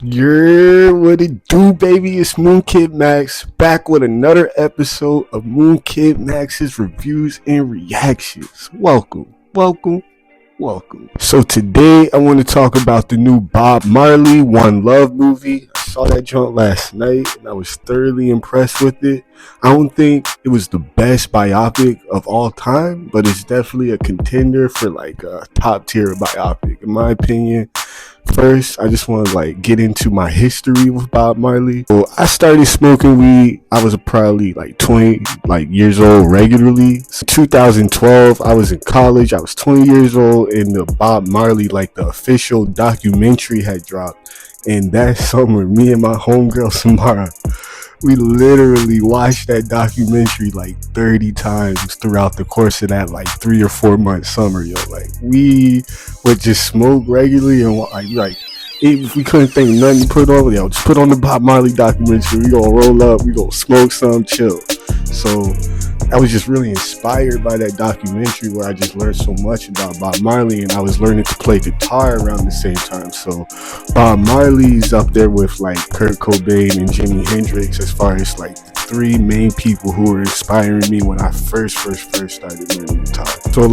What it do, baby? It's MOONKID Max back with another episode of MOONKID Max's reviews and reactions. Welcome. So today I want to talk about the new Bob Marley One Love movie. I saw that joint last night and I was thoroughly impressed with it. I don't think it was the best biopic of all time, but it's definitely a contender for like a top tier biopic in my opinion. First, I just want to get into my history with Bob Marley. So I started smoking weed. I was probably 20 years old regularly. So 2012, I was in college. I was 20 years old, and the Bob Marley the official documentary had dropped. And that summer, me and my homegirl Samara, we literally watched that documentary 30 times throughout the course of that 3 or 4 month summer, yo. We would just smoke regularly and if we couldn't think of nothing to put on, just put on the Bob Marley documentary. We gonna roll up, we gonna smoke some, chill. So I was just really inspired by that documentary where I just learned so much about Bob Marley, and I was learning to play guitar around the same time. So Bob Marley's up there with Kurt Cobain and Jimi Hendrix as far as the three main people who were inspiring me when I first started learning guitar. So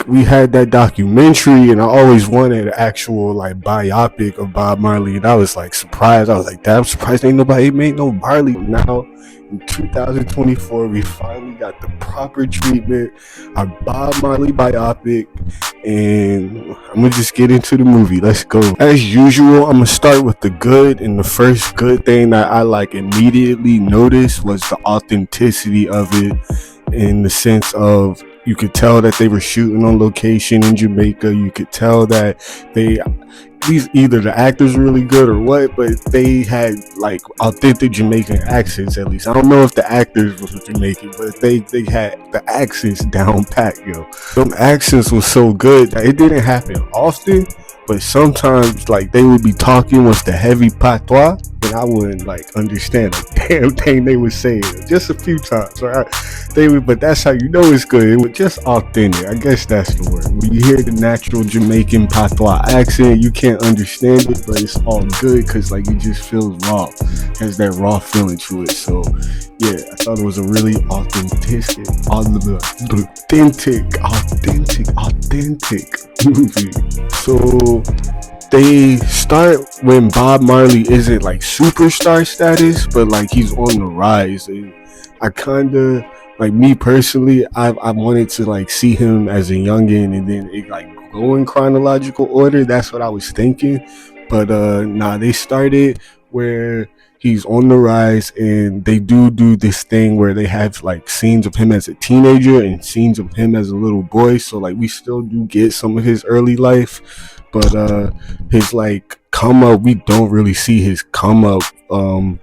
we had that documentary, and I always wanted an actual biopic of Bob Marley, and I was surprised. I was damn, I'm surprised ain't nobody made no Marley. Now in 2024, we finally got the proper treatment, our Bob Marley biopic, and I'm gonna just get into the movie. Let's go. As usual, I'm gonna start with the good, and the first good thing that I immediately noticed was the authenticity of it, in the sense of you could tell that they were shooting on location in Jamaica. You could tell that either the actors were really good or what, but they had authentic Jamaican accents. At least I don't know if the actors was Jamaican, but they had the accents down pat, yo. Some accents was so good that it didn't happen often, but sometimes they would be talking with the heavy patois, and I wouldn't understand a damn thing they were saying. Just a few times, right? But that's how you know it's good. It was just authentic. I guess that's the word. When you hear the natural Jamaican patois accent, you can't understand it, but it's all good because it just feels raw. It has that raw feeling to it. So yeah, I thought it was a really authentic movie. So they start when Bob Marley isn't superstar status, but he's on the rise. And I kinda me personally, I wanted to see him as a youngin, and then it go in chronological order. That's what I was thinking. But they started where he's on the rise, and they do this thing where they have scenes of him as a teenager and scenes of him as a little boy. So we still do get some of his early life, but his come up, we don't really see his come up from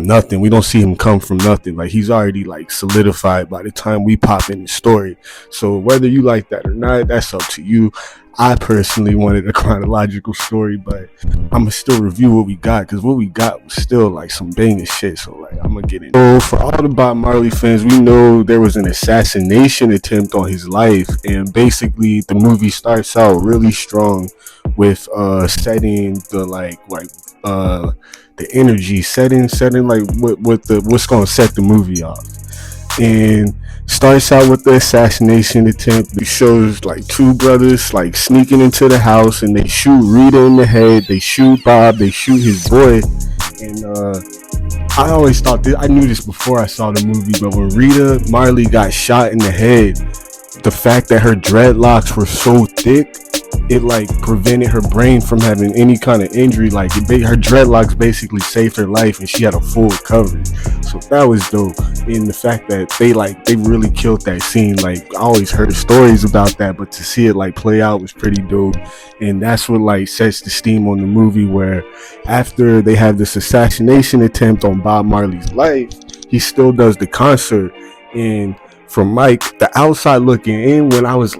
nothing. We don't see him come from nothing. He's already solidified by the time we pop in the story. So whether you like that or not, that's up to you. I personally wanted a chronological story, but I'm gonna still review what we got, because what we got was still some banging shit. So I'm gonna get in. So for all the Bob Marley fans, we know there was an assassination attempt on his life, and basically the movie starts out really strong with setting the energy, setting what's gonna set the movie off. And starts out with the assassination attempt. It shows two brothers sneaking into the house, and they shoot Rita in the head, they shoot Bob, they shoot his boy. And I always thought this, I knew this before I saw the movie, but when Rita Marley got shot in the head, the fact that her dreadlocks were so thick, it prevented her brain from having any kind of injury. Her dreadlocks basically saved her life, and she had a full recovery. So that was dope. And the fact that they really killed that scene. I always heard stories about that, but to see it play out was pretty dope. And that's what sets the steam on the movie, where after they have this assassination attempt on Bob Marley's life, he still does the concert. And from the outside looking in,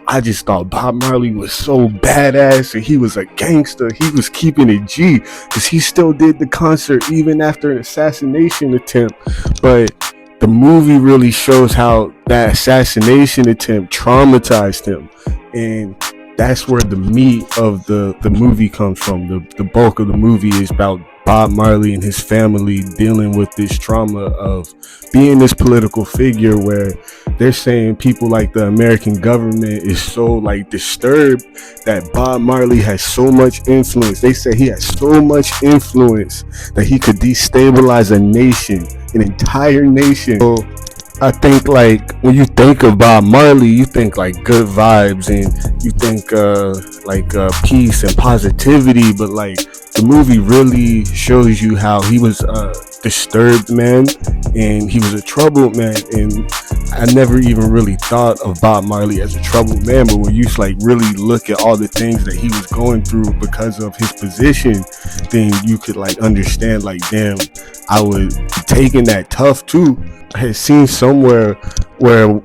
I just thought Bob Marley was so badass, and he was a gangster. He was keeping it G, because he still did the concert even after an assassination attempt. But the movie really shows how that assassination attempt traumatized him, and that's where the meat of the movie comes from. The bulk of the movie is about Bob Marley and his family dealing with this trauma of being this political figure, where they're saying people like the American government is so like disturbed that Bob Marley has so much influence. They say he has so much influence that he could destabilize a nation, an entire nation. So I think like when you think of Bob Marley, you think like good vibes, and you think peace and positivity, but like the movie really shows you how he was a disturbed man and he was a troubled man. And I never even really thought of Bob Marley as a troubled man, but when you like really look at all the things that he was going through because of his position, then you could like understand like, damn, I was taking that tough too. I had seen somewhere where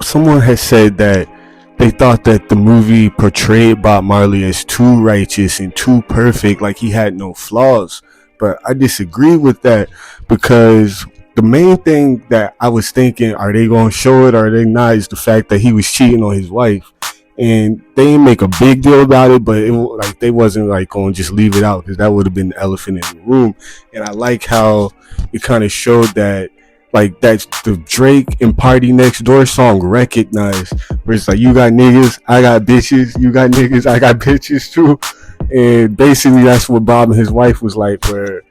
someone had said that they thought that the movie portrayed Bob Marley as too righteous and too perfect, like he had no flaws. But I disagree with that, because the main thing that I was thinking, are they going to show it or are they not, is the fact that he was cheating on his wife. And they didn't make a big deal about it, but it, like they wasn't like going to just leave it out, because that would have been the elephant in the room. And I like how it kind of showed that, like, that's the Drake and Party Next Door song Recognized, where it's like, you got niggas, I got bitches, you got niggas, I got bitches too. And basically that's what Bob and his wife was like, where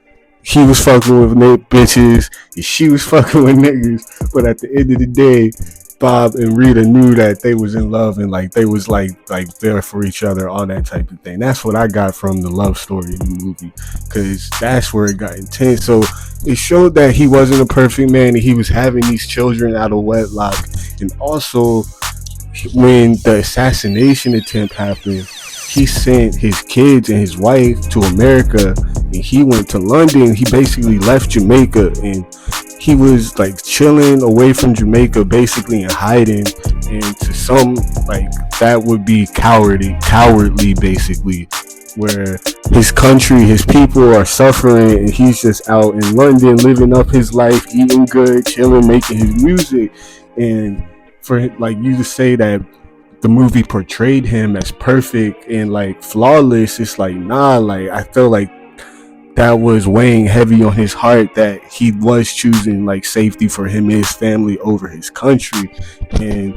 he was fucking with bitches and she was fucking with niggas. But at the end of the day, Bob and Rita knew that they was in love, and like they was like there for each other, all that type of thing. That's what I got from the love story in the movie, because that's where it got intense. So it showed that he wasn't a perfect man, and he was having these children out of wedlock. And also, when the assassination attempt happened, he sent his kids and his wife to America, and he went to London. He basically left Jamaica, and he was like chilling away from Jamaica, basically in hiding. And to some, like, that would be cowardly basically, where his country, his people are suffering, and he's just out in London living up his life, eating good, chilling, making his music. And for like you to say that the movie portrayed him as perfect and like flawless, it's like, nah, like I feel like that was weighing heavy on his heart, that he was choosing like safety for him and his family over his country. And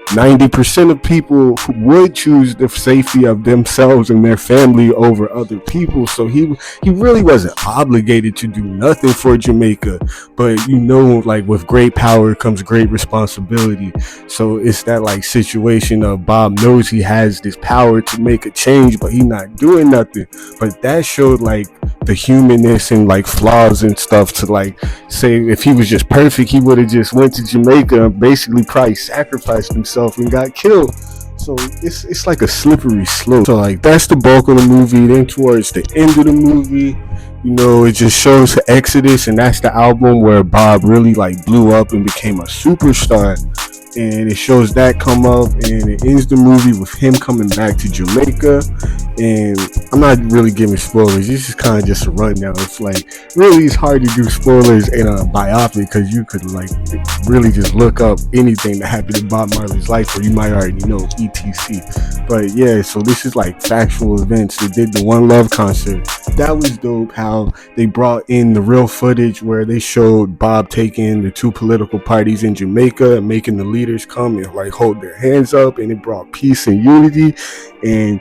90% of people would choose the safety of themselves and their family over other people. So he really wasn't obligated to do nothing for Jamaica. But you know, like with great power comes great responsibility. So it's that like situation of Bob knows he has this power to make a change, but he's not doing nothing. But that showed like the humanness and like flaws and stuff, to like say if he was just perfect, he would have just went to Jamaica and basically probably sacrificed himself and got killed. So it's like a slippery slope. So like that's the bulk of the movie. Then towards the end of the movie, you know, it just shows the Exodus, and that's the album where Bob really like blew up and became a superstar. And it shows that come up, and it ends the movie with him coming back to Jamaica. And I'm not really giving spoilers, this is kind of just a rundown. It's like, really, it's hard to do spoilers in a biopic, because you could like really just look up anything that happened in Bob Marley's life, or you might already know, etc. But yeah, so this is like factual events. They did the One Love concert. That was dope, how they brought in the real footage where they showed Bob taking the two political parties in Jamaica and making the leaders come and like hold their hands up, and it brought peace and unity. And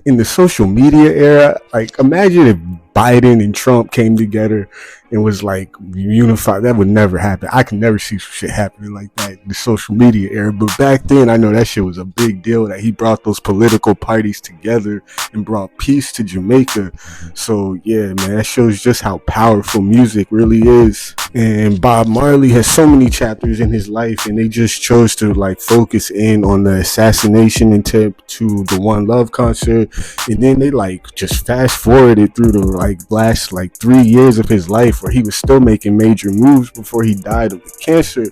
in the social media era, like imagine if Biden and Trump came together and was like unified. That would never happen. I can never see some shit happening like that in the social media era. But back then, I know that shit was a big deal, that he brought those political parties together and brought peace to Jamaica. So yeah, man, that shows just how powerful music really is. And Bob Marley has so many chapters in his life, and they just chose to like focus in on the assassination attempt to the One Love concert. And then they like just fast forwarded through the like last like 3 years of his life, where he was still making major moves before he died of cancer.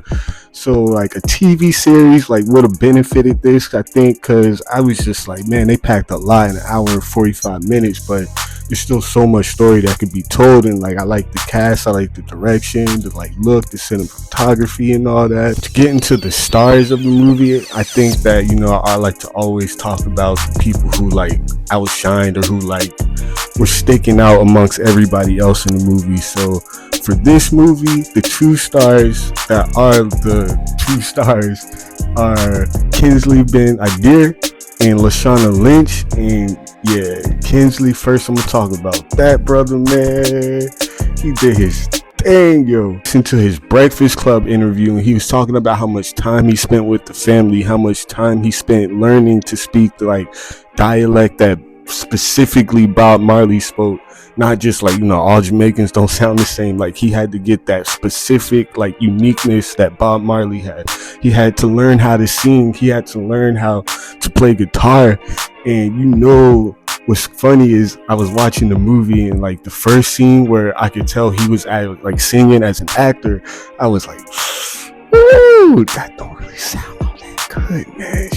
So like a TV series like would have benefited this, I think, because I was just like, man, they packed a lot in an hour and 45 minutes, but there's still so much story that could be told. And like I like the cast, I like the direction, the like look, the cinematography and all that. To get into the stars of the movie, I think that, you know, I like to always talk about the people who like outshined, or who like were sticking out amongst everybody else in the movie. So for this movie, the true stars are Kingsley Ben Adir and Lashana Lynch. And yeah, Kingsley first, I'm gonna talk about that brother, man. He did his thing, yo. Listen to his Breakfast Club interview, and he was talking about how much time he spent with the family, how much time he spent learning to speak the like dialect that specifically Bob Marley spoke. Not just like, all Jamaicans don't sound the same. Like, he had to get that specific like uniqueness that Bob Marley had. He had to learn how to sing. He had to learn how to play guitar. And what's funny is I was watching the movie, and like the first scene where I could tell he was like singing as an actor, I was like, ooh, that don't really sound all that good, man.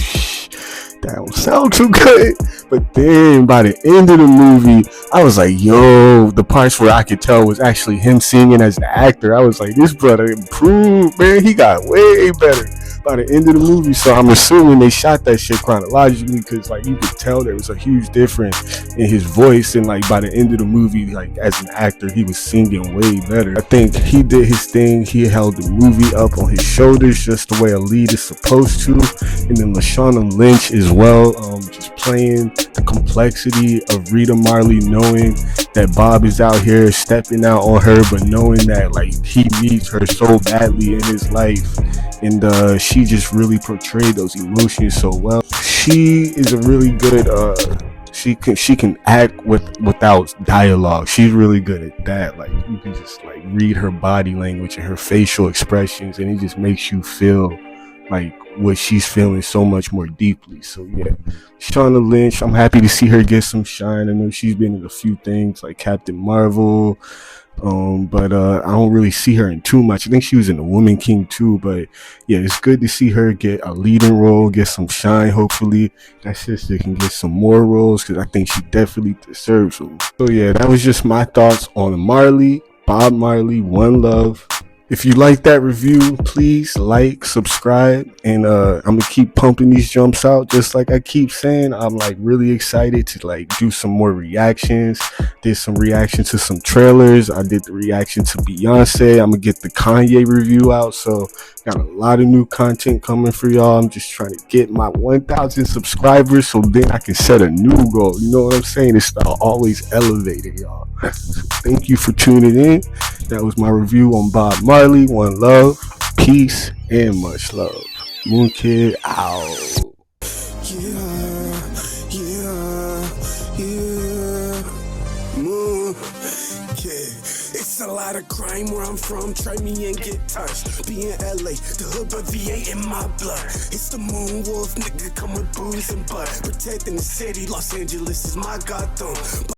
That don't sound too good. But then by the end of the movie, I was like, yo, the parts where I could tell was actually him singing as the actor. I was like, this brother improved, man. He got way better by the end of the movie. So I'm assuming they shot that shit chronologically, because like you could tell there was a huge difference in his voice, and like by the end of the movie, like as an actor, he was singing way better. I think he did his thing. He held the movie up on his shoulders just the way a lead is supposed to. And then Lashana Lynch as well, just playing the complexity of Rita Marley, knowing that Bob is out here stepping out on her, but knowing that like he needs her so badly in his life. And she just really portrayed those emotions so well. She is a really good she can act without dialogue. She's really good at that. Like, you can just like read her body language and her facial expressions, and it just makes you feel like what she's feeling so much more deeply. So yeah, Shauna Lynch, I'm happy to see her get some shine. I know she's been in a few things like Captain Marvel, but I don't really see her in too much. I think she was in The Woman King too, but yeah, it's good to see her get a leading role, get some shine. Hopefully that sister can get some more roles, because I think she definitely deserves them. So yeah, that was just my thoughts on Bob Marley, One Love. If you like that review, please like, subscribe, and I'm gonna keep pumping these jumps out. Just like I keep saying, I'm like really excited to like do some more reactions. Did some reaction to some trailers. I did the reaction to Beyonce. I'm gonna get the Kanye review out. So got a lot of new content coming for y'all. I'm just trying to get my 1,000 subscribers, so then I can set a new goal. You know what I'm saying? It's always elevating, y'all. So thank you for tuning in. That was my review on Bob Marley, One Love, peace, and much love. MOONKID out. It's a lot of crime where I'm from, try me and get touched. Be in LA, the hood but VA in my blood. It's the Moon Wolf, nigga, come with booze and butt. Protecting the city, Los Angeles is my Gotham.